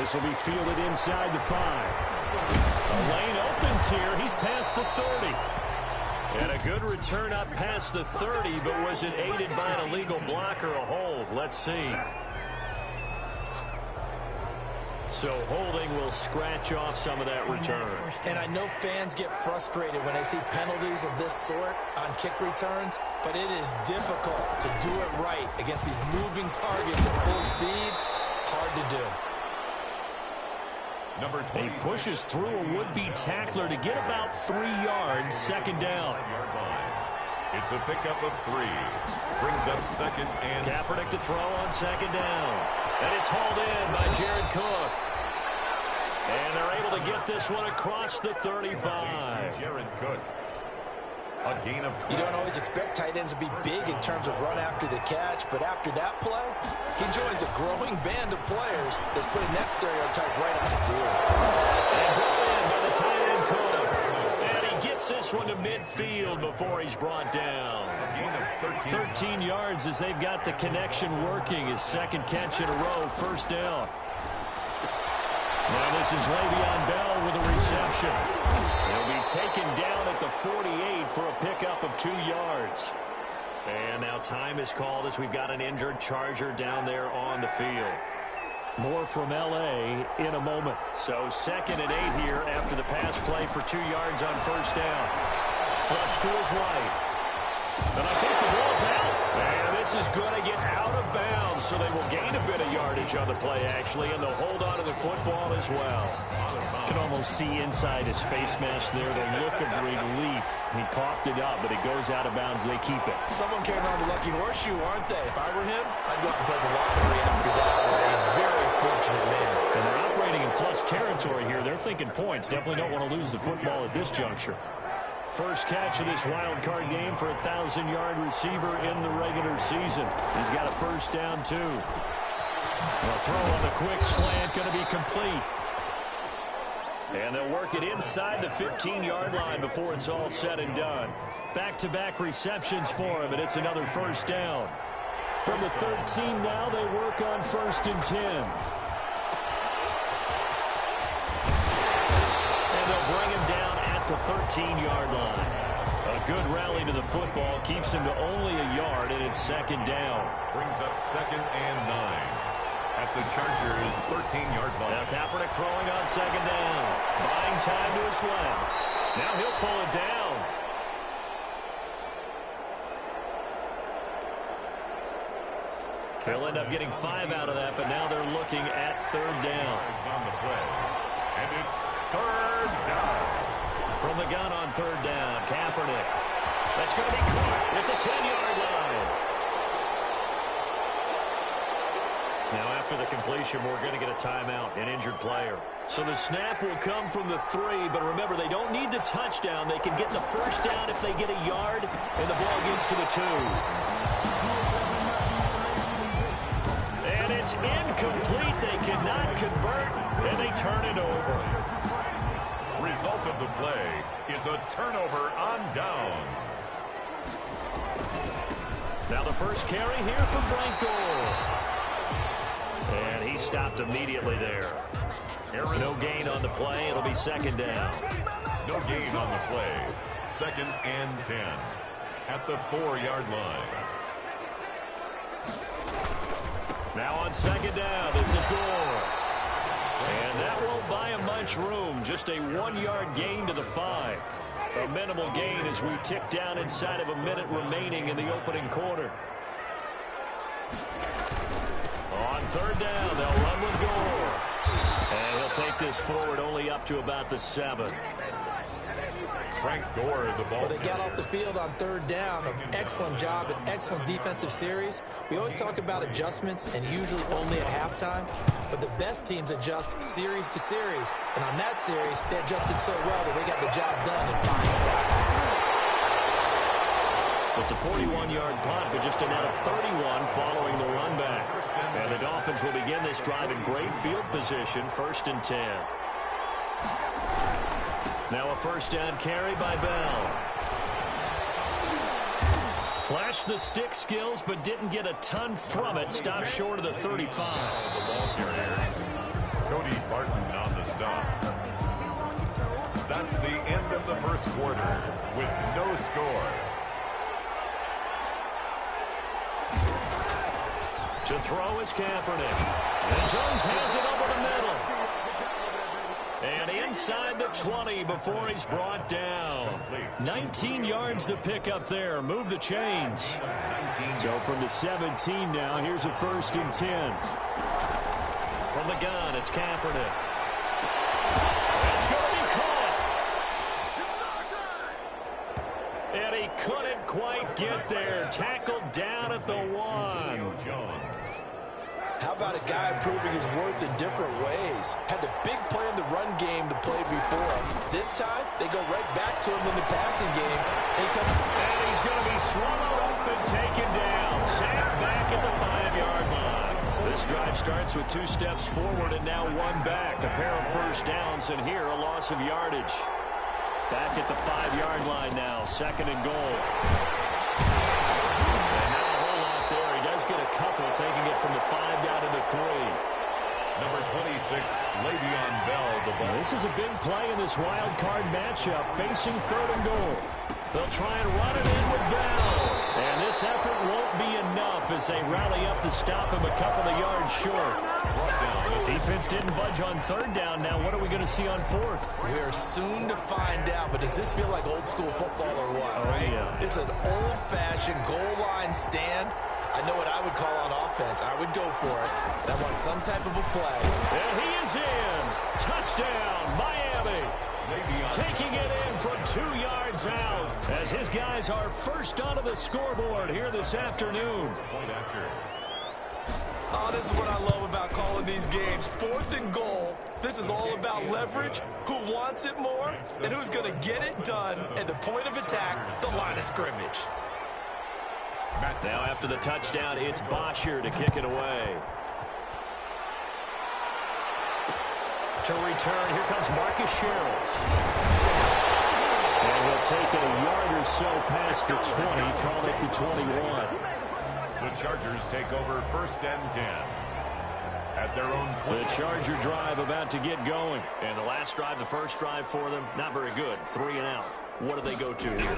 This will be fielded inside the 5. The lane opens here. He's past the 30. And a good return up past the 30, but was it aided by an illegal block or a hold? Let's see. So holding will scratch off some of that return. And I know fans get frustrated when they see penalties of this sort on kick returns, but it is difficult to do it right against these moving targets at full speed. Hard to do. He pushes through a would-be tackler to get about 3 yards, second down. It's a pickup of 3. Brings up second and... Kaepernick to throw on second down. And it's hauled in by Jared Cook. And they're able to get this one across the 35. Jared Cook. A gain of 20. You don't always expect tight ends to be big in terms of run after the catch, but after that play, he joins a growing band of players that's putting that stereotype right on its ear. And brought in by the tight end Cook. And he gets this one to midfield before he's brought down. 13 yards as they've got the connection working. His second catch in a row, first down. Now this is Le'Veon Bell with a reception. He'll be taken down at the 48 for a pickup of 2 yards. And now time is called as we've got an injured Charger down there on the field. More from L.A. in a moment. So second and 8 here after the pass play for 2 yards on first down. Flush to his right. And I think the ball's out. And this is going to get out of bounds, so they will gain a bit of yardage on the play, actually, and they'll hold on to the football as well. You can almost see inside his face mask there the look of relief. He coughed it up, but it goes out of bounds. They keep it. Someone came around the lucky horseshoe, aren't they? If I were him, I'd go out and play the lottery after that. What a very fortunate man. And they're operating in plus territory here. They're thinking points. Definitely don't want to lose the football at this juncture. First catch of this wild card game for a 1,000-yard receiver in the regular season. He's got a first down, too. A throw on the quick slant, going to be complete. And they'll work it inside the 15-yard line before it's all said and done. Back-to-back receptions for him, and it's another first down. From the 13 now, they work on first and 10. And they'll bring him down the 13-yard line. A good rally to the football keeps him to only a yard, and it's second down. Brings up second and 9 at the Chargers' 13-yard line. Now Kaepernick throwing on second down. Buying time to his left. Now he'll pull it down. He'll end up getting 5 out of that, but now they're looking at third down. On the play. And it's third down. From the gun on third down, Kaepernick. That's going to be caught at the 10-yard line. Now after the completion, we're going to get a timeout, an injured player. So the snap will come from the 3, but remember, they don't need the touchdown. They can get the first down if they get a yard, and the ball gets to the 2. And it's incomplete. They cannot convert, and they turn it over. Result of the play is a turnover on downs. Now the first carry here for Frank Gore. And he stopped immediately there. No gain on the play. It'll be second down. No gain on the play. Second and 10 at the 4-yard line. Now on second down, this is Gore. And that won't buy him much room. Just a 1-yard gain to the 5. A minimal gain as we tick down inside of a minute remaining in the opening quarter. On third down, they'll run with Gore. And he'll take this forward only up to about the 7. Frank Gore, the ball. Well, they got off the field on third down. An excellent job, an excellent defensive series. We always talk about adjustments and usually only at halftime, but the best teams adjust series to series. And on that series, they adjusted so well that they got the job done in fine style. It's a 41-yard punt, but just a net of 31 following the run back. And the Dolphins will begin this drive in great field position, first and 10. Now a first down carry by Bell. Flashed the stick skills, but didn't get a ton from it. Stopped short of the 35. Barton on the stop. That's the end of the first quarter with no score. To throw is Kaepernick. And Jones has it over the middle. And inside the 20 before he's brought down. 19 yards to pick up there. Move the chains. So from the 17 now, here's a 1st and 10. From the gun, it's Kaepernick. It's going to be caught. And he couldn't quite get there. Tackled down at the 1. How about a guy proving his worth in different ways? Had a big play in the run game to play before him. This time, they go right back to him in the passing game. And he's going to be swallowed up and taken down. Sacked back at the 5-yard line. This drive starts with 2 steps forward and now 1 back. A pair of first downs, and here a loss of yardage. Back at the 5-yard line now. 2nd and goal. Get a couple, taking it from the 5 down to the 3. Number 26, Le'Veon Bell, the ball. This is a big play in this wild card matchup, facing 3rd and goal. They'll try and run it in with Bell. And this effort won't be enough as they rally up to stop him a couple of yards short. The defense didn't budge on 3rd down. Now what are we going to see on 4th? We are soon to find out, but does this feel like old school football or what? Oh, right? Yeah. It's an old-fashioned goal line stand. I know what I would call on offense. I would go for it. I want some type of a play. And he is in. Touchdown, Miami. Taking it in from 2 yards out as his guys are first onto the scoreboard here this afternoon. Oh, this is what I love about calling these games. 4th and goal. This is all about leverage, who wants it more, and who's going to get it done at the point of attack, the line of scrimmage. Now after the touchdown, it's Bosher to kick it away. To return, here comes Marcus Sherrills. And he'll take it a yard or so past the 20, call it the 21. The Chargers take over 1st and 10. At their own 20. The Charger drive about to get going. And the last drive, the first drive for them, not very good. 3 and out. What do they go to here?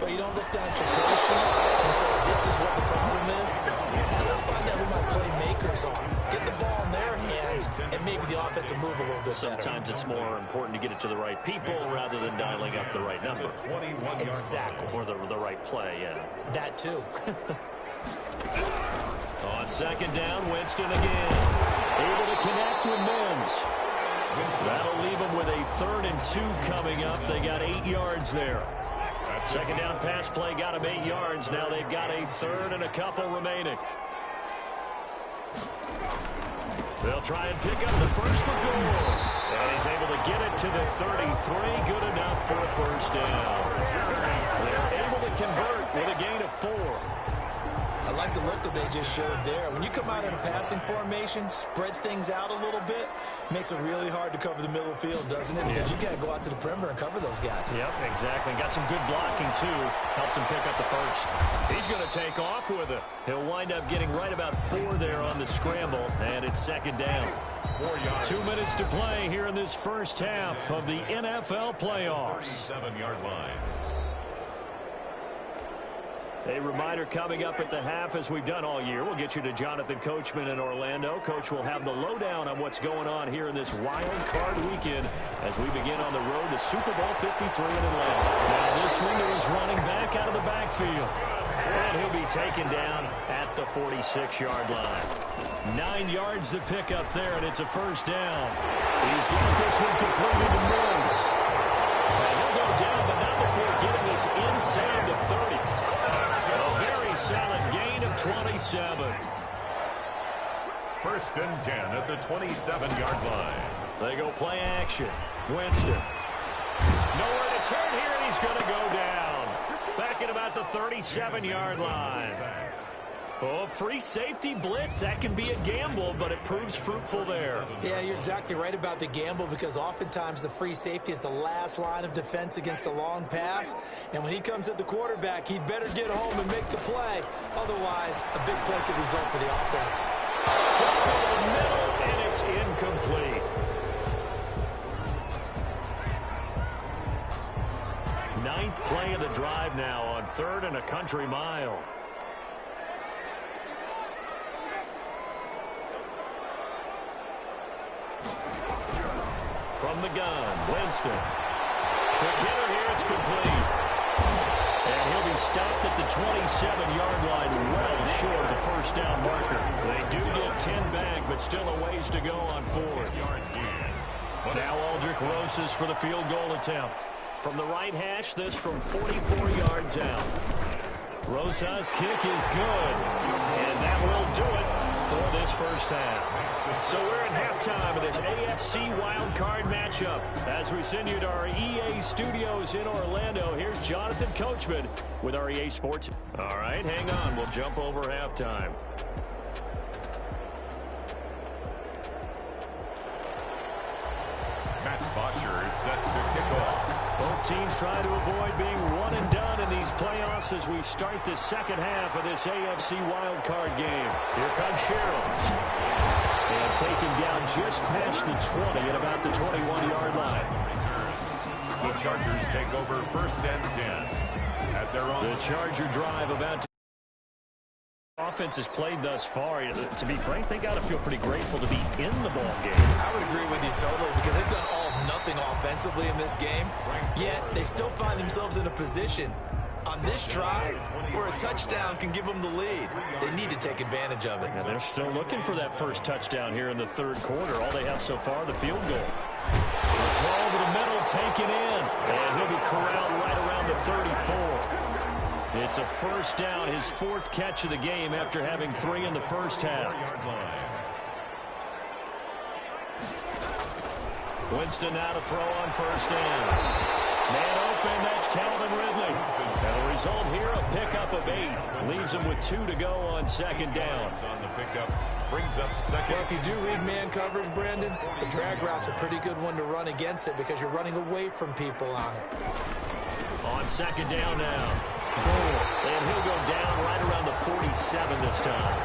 Well, you don't look down at your play sheet and say, this is what the problem is. Let's find out who my playmakers are. Get the ball in their hands, and maybe the offense will move a little bit better. Sometimes it's more important to get it to the right people rather than dialing up the right number. Exactly. Or the right play, yeah. That, too. On 2nd down, Winston again. Able to connect with Mims. That'll leave them with a 3rd and 2 coming up. They got 8 yards there. 2nd down pass play got them 8 yards. Now they've got a 3rd and a couple remaining. They'll try and pick up the first for goal. And he's able to get it to the 33. Good enough for a 1st down. They're able to convert with a gain of 4. I like the look that they just showed there. When you come out in a passing formation, spread things out a little bit, makes it really hard to cover the middle of the field, doesn't it? Because you got to go out to the perimeter and cover those guys. Yep, exactly. Got some good blocking, too. Helped him pick up the first. He's going to take off with it. He'll wind up getting right about 4 there on the scramble, and it's 2nd down. 4 yards. 2 minutes to play here in this first half of the NFL playoffs. 7-yard line. A reminder coming up at the half, as we've done all year. We'll get you to Jonathan Coachman in Orlando. Coach will have the lowdown on what's going on here in this wild card weekend as we begin on the road to Super Bowl 53 in Atlanta. Now this one is running back out of the backfield. And he'll be taken down at the 46-yard line. 9 yards to pick up there, and it's a 1st down. He's got this one completed to Mims. And he'll go down, but not before getting this inside the 30. A very solid gain of 27. 1st and 10 at the 27-yard line. They go play action. Winston. Nowhere to turn here, and he's going to go down. Back at about the 37-yard line. Oh, free safety blitz. That can be a gamble, but it proves fruitful there. Yeah, you're exactly right about the gamble, because oftentimes the free safety is the last line of defense against a long pass. And when he comes at the quarterback, he'd better get home and make the play. Otherwise, a big play could result for the offense. Drop over the middle, and it's incomplete. 9th play of the drive now on 3rd and a country mile. From the gun, Winston. Quick hitter here, it's complete. And he'll be stopped at the 27-yard line, well short of the first down marker. They do get 10 back, but still a ways to go on 4th. Now Aldrich Rosas for the field goal attempt. From the right hash, this from 44 yards out. Rosas' kick is good, and that will do it for this first half. So we're at halftime of this AFC Wild Card matchup. As we send you to our EA studios in Orlando, here's Jonathan Coachman with our EA Sports. All right, hang on. We'll jump over halftime. Matt Bosher is set to kick off. Both teams trying to avoid being one and done in these playoffs as we start the second half of this AFC Wild Card game. Here comes Sherrills. And taken down just past the 20 at about the 21-yard line. The Chargers take over 1st and 10 at their own. The Charger drive about to. Offense has played thus far. To be frank, they got to feel pretty grateful to be in the ball game. I would agree with you totally because they've done all of nothing offensively in this game, yet they still find themselves in a position on this drive where a touchdown can give them the lead. They need to take advantage of it. And they're still looking for that first touchdown here in the 3rd quarter. All they have so far, the field goal. The throw over the middle, taken in, and he'll be corralled right around the 34. It's a first down, his 4th catch of the game after having 3 in the first half. Winston now to throw on first down. Man open, that's Calvin Ridley. And the result here, a pickup of 8. Leaves him with 2 to go on 2nd down. On the pickup, brings up 2nd. Well, if you do read man coverage, Brandon, the drag route's a pretty good one to run against it because you're running away from people on it. On 2nd down now. And he'll go down right around the 47 this time.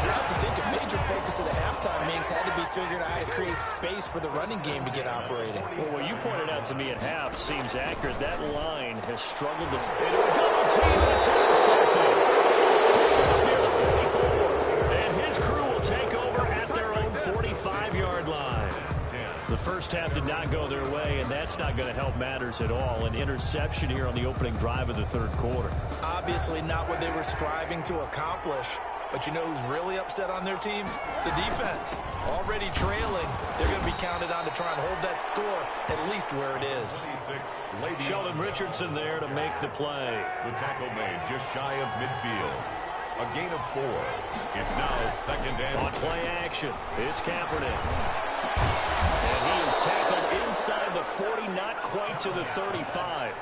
You have to think a major focus of the halftime meetings had to be figuring out how to create space for the running game to get operating. Well, what you pointed out to me at half seems accurate. That line has struggled to into a double team. It's intercepted. Picked up near the 44. And his crew will take over at their own 45-yard line. The first half did not go their way, and that's not going to help matters at all. An interception here on the opening drive of the 3rd quarter. Obviously not what they were striving to accomplish. But you know who's really upset on their team? The defense. Already trailing. They're going to be counted on to try and hold that score at least where it is. Sheldon Richardson there to make the play. The tackle made just shy of midfield. A gain of 4. It's now 2nd and on play action. It's Kaepernick. And he is tackled inside the 40, not quite to the 35.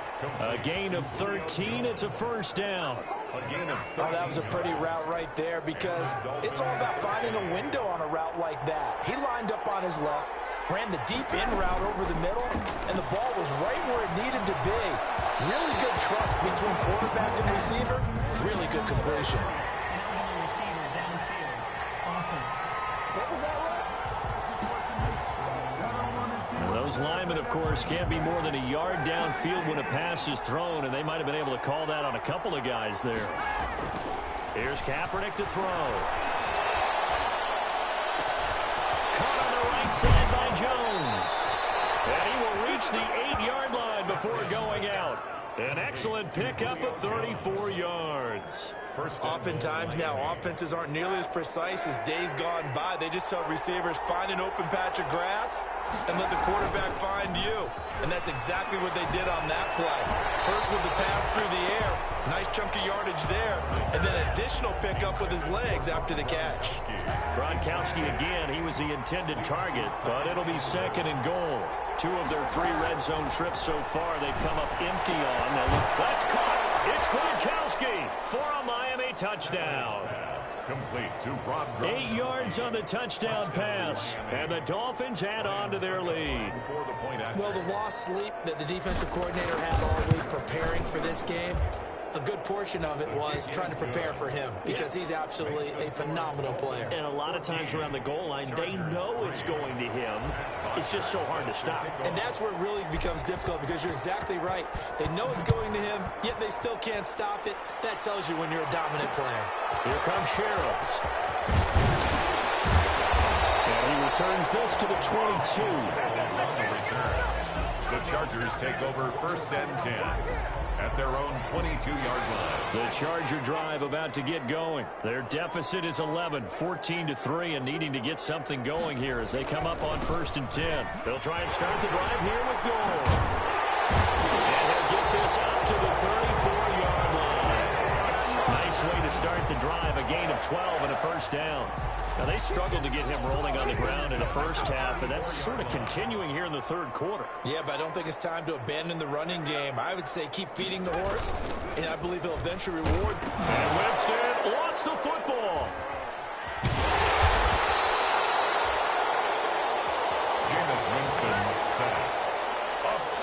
A gain of 13. It's a first down. Oh, that was a pretty route right there because it's all about finding a window on a route like that. He lined up on his left, ran the deep in route over the middle, and the ball was right where it needed to be. Really good trust between quarterback and receiver. Really good completion. Receiver downfield. Offense. Those linemen, of course, can't be more than a yard downfield when a pass is thrown, and they might have been able to call that on a couple of guys there. Here's Kaepernick to throw. Caught on the right side by Jones. And he will reach the 8-yard line before going out. An excellent pickup of 34 yards. Oftentimes now, offenses aren't nearly as precise as days gone by. They just tell receivers, find an open patch of grass and let the quarterback find you. And that's exactly what they did on that play. First with the pass through the air, nice chunky yardage there, and then additional pickup with his legs after the catch. Gronkowski again, he was the intended target, but it'll be 2nd and goal. 2 of their 3 red zone trips so far, they've come up empty on. That's caught. It's Gronkowski for a Miami touchdown. Complete to Rob 8 yards on the touchdown pass, and the Dolphins add on to their lead. Well, the lost sleep that the defensive coordinator had all week preparing for this game, a good portion of it was trying to prepare for him because he's absolutely a phenomenal player. And a lot of times around the goal line, they know it's going to him. it's just so hard to stop. And that's where it really becomes difficult because you're exactly right. They know it's going to him, yet they still can't stop it. That tells you when you're a dominant player. Here comes Sheriffs. And he returns this to the 22. The Chargers take over 1st and 10 at their own 22-yard line. The Charger drive about to get going. Their deficit is 11, 14-3, and needing to get something going here as they come up on 1st and 10. They'll try and start the drive here with goal. And he'll get this up to the 34-yard line. Nice way to start the drive, a gain of 12 and a first down. Now, they struggled to get him rolling on the ground in the first half, and that's sort of continuing here in the third quarter. Yeah, but I don't think it's time to abandon the running game. I would say keep feeding the horse, and I believe he'll eventually reward. And Winston lost the football. Jameis Winston sacked.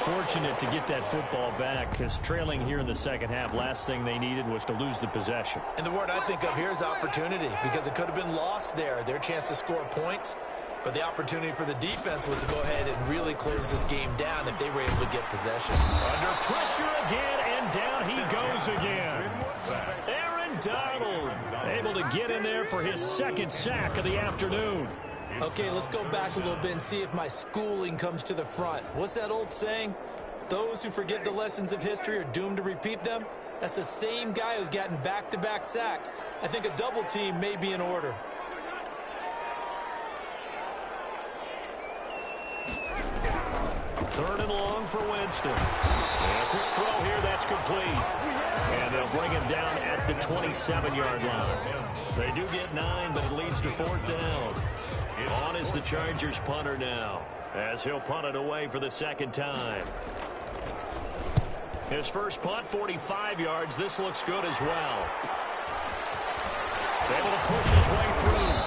Fortunate to get that football back because trailing here in the second half, last thing they needed was to lose the possession. And the word I think of here is opportunity because it could have been lost there, their chance to score points. But the opportunity for the defense was to go ahead and really close this game down if they were able to get possession. Under pressure again, and down he goes again. Aaron Donald able to get in there for his second sack of the afternoon. Okay, let's go back a little bit and see if my schooling comes to the front. What's that old saying? Those who forget the lessons of history are doomed to repeat them. That's the same guy who's gotten back-to-back sacks. I think a double team may be in order. Third and long for Winston. And a quick throw here, that's complete. And they'll bring him down at the 27-yard line. They do get 9, but it leads to 4th down. On is the Chargers punter now, as he'll punt it away for the second time. His first punt, 45 yards. This looks good as well. Able to push his way through.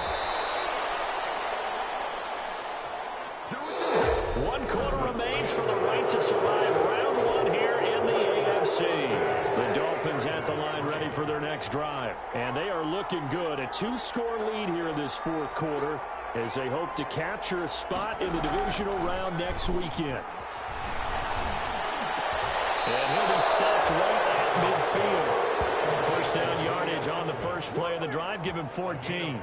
1 quarter remains for the right to survive round 1 here in the AFC. The Dolphins at the line ready for their next drive. And they are looking good. A 2-score lead here in this 4th quarter, as they hope to capture a spot in the divisional round next weekend. And he'll be stopped right at midfield. First down yardage on the first play of the drive. Give him 14.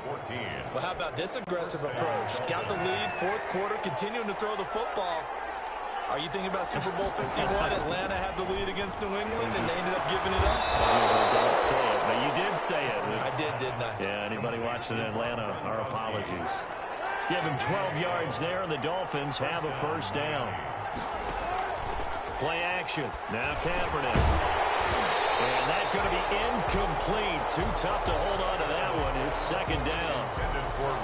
Well, how about this aggressive approach? Got the lead, 4th quarter, continuing to throw the football. Are you thinking about Super Bowl 51? Atlanta had the lead against New England, and they ended up giving it up. I usually don't say it, but you did say it. I did, didn't I? Yeah, anybody watching in Atlanta, our apologies. Give him 12 yards there, and the Dolphins have a first down. Play action. Now Kaepernick. And that's going to be incomplete. Too tough to hold on to that one. It's second down.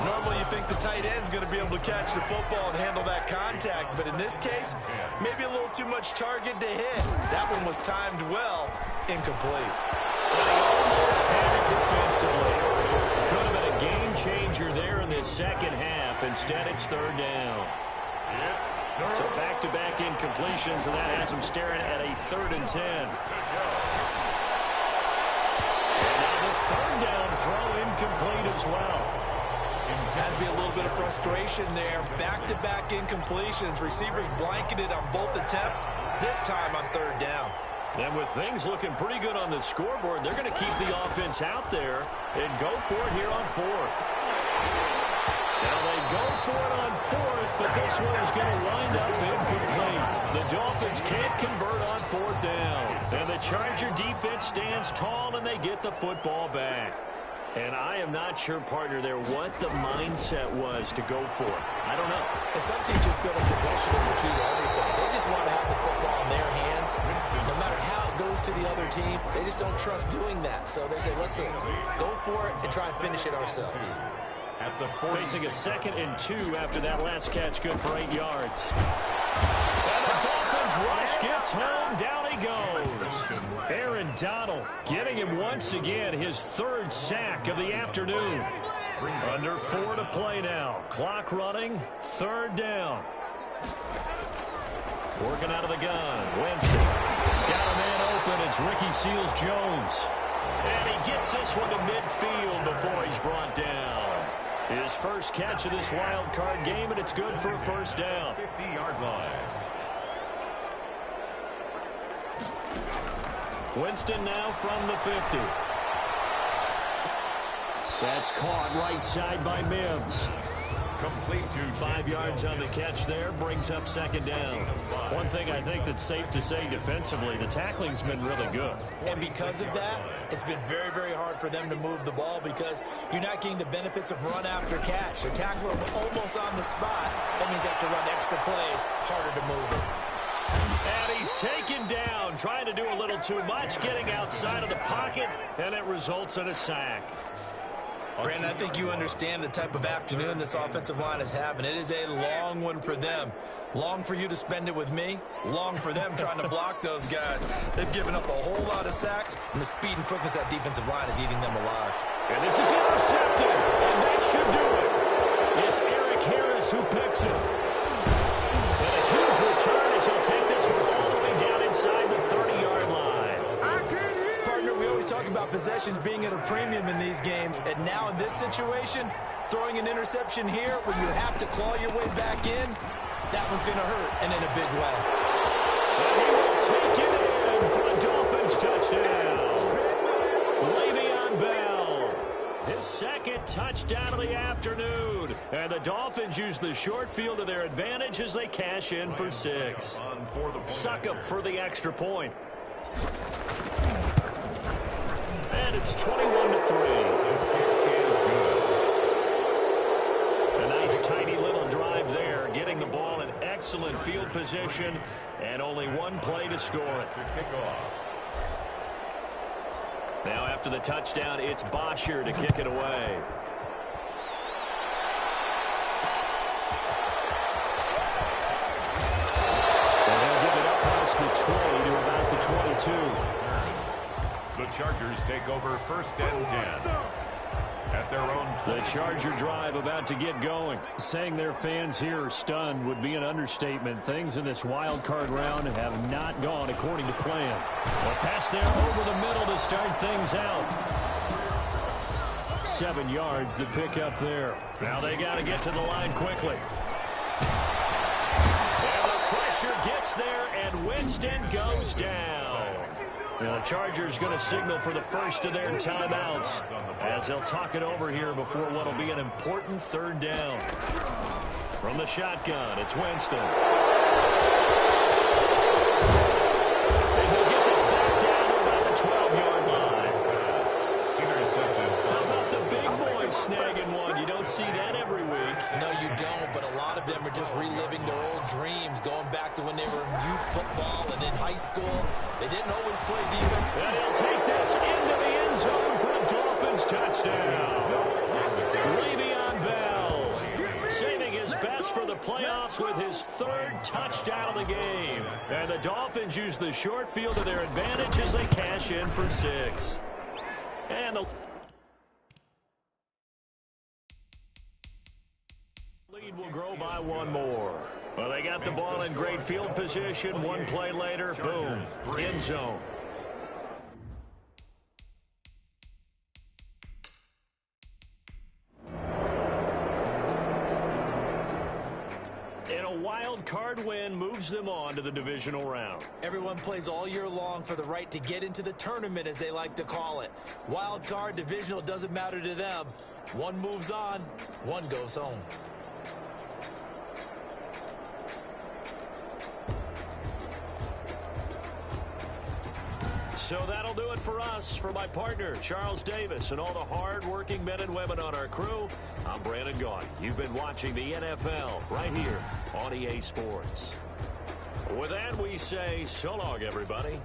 Normally you think the tight end's going to be able to catch the football and handle that contact, but in this case, maybe a little too much target to hit. That one was timed well. Incomplete. And he almost had it defensively. Could have been a game changer there in this second half. Instead, it's third down. So back-to-back incompletions, and that has him staring at a 3rd and 10. And now the third down throw incomplete as well. Has to be a little bit of frustration there. Back-to-back incompletions. Receivers blanketed on both attempts, this time on 3rd down. And with things looking pretty good on the scoreboard, they're going to keep the offense out there and go for it here on 4th. Now they go for it on 4th, but this one is going to wind up incomplete. The Dolphins can't convert on 4th down. And the Charger defense stands tall, and they get the football back. And I am not sure, partner, there what the mindset was to go for it. I don't know. And some teams just feel like possession is the key to everything. They just want to have the football in their hands. No matter how it goes to the other team, they just don't trust doing that. So they say, listen, go for it and try and finish it ourselves. Facing a 2nd and 2 after that last catch, good for 8 yards. And the Dolphins rush gets home, down he goes. Aaron Donald getting him once again his 3rd sack of the afternoon. Under 4 to play now. Clock running, 3rd down. Working out of the gun, Winston. Got a man open, it's Ricky Seals-Jones. And he gets this one to midfield before he's brought down. His first catch of this wild card game, and it's good for a first down. 50-yard line. Winston now from the 50. That's caught right side by Mims. Complete to 5 yards on the catch there, brings up second down. One thing I think that's safe to say defensively, the tackling's been really good. And because of that, it's been very, very hard for them to move the ball because you're not getting the benefits of run after catch. The tackler almost on the spot. That means they have to run extra plays, harder to move it. And he's taken down, trying to do a little too much, getting outside of the pocket, and it results in a sack. Brandon, I think you understand the type of afternoon this offensive line is having. It is a long one for them. Long for you to spend it with me. Long for them trying to block those guys. They've given up a whole lot of sacks, and the speed and quickness of that defensive line is eating them alive. And this is intercepted, and that should do it. It's Eric Harris who picks it. And a huge return as he'll take this one all the way down inside the 30-yard line. We always talk about possessions being at a premium in these games, and now in this situation, throwing an interception here when you have to claw your way back in, that one's going to hurt, and in a big way. And he will take it in for a Dolphins touchdown. Le'Veon Bell, his second touchdown of the afternoon. And the Dolphins use the short field to their advantage as they cash in for 6. Succop for the extra point. And it's 21-3. A nice tidy little drive there, getting the ball in excellent field position, and only one play to score it. Now after the touchdown, it's Bosher to kick it away. And they'll give it up past the 20 to about the 22. The Chargers take over first and 10 at their own 20. The Charger drive about to get going. Saying their fans here are stunned would be an understatement. Things in this wild card round have not gone according to plan. A pass there over the middle to start things out. 7 yards to pick up there. Now they got to get to the line quickly. And the pressure gets there, and Winston goes down. Now, the Chargers going to signal for the first of their timeouts as they'll talk it over here before what will be an important third down. From the shotgun, it's Winston. And he'll get this back down to about the 12-yard line. How about the big boys snagging one? You don't see that every week. No, you don't, but a lot of them are just reliving their old dreams, going back to when they were in youth football and in high school. They didn't always play defense. And he'll take this into the end zone for a Dolphins touchdown. Le'Veon Bell saving his best for the playoffs with his third touchdown of the game. And the Dolphins use the short field to their advantage as they cash in for 6. And the lead will grow by one more. Well, they got the ball in great field position. One play later, boom, end zone. And a wild card win moves them on to the divisional round. Everyone plays all year long for the right to get into the tournament, as they like to call it. Wild card, divisional, doesn't matter to them. One moves on, one goes home. So that'll do it for us. For my partner, Charles Davis, and all the hard-working men and women on our crew, I'm Brandon Gaudin. You've been watching the NFL right here on EA Sports. With that, we say so long, everybody.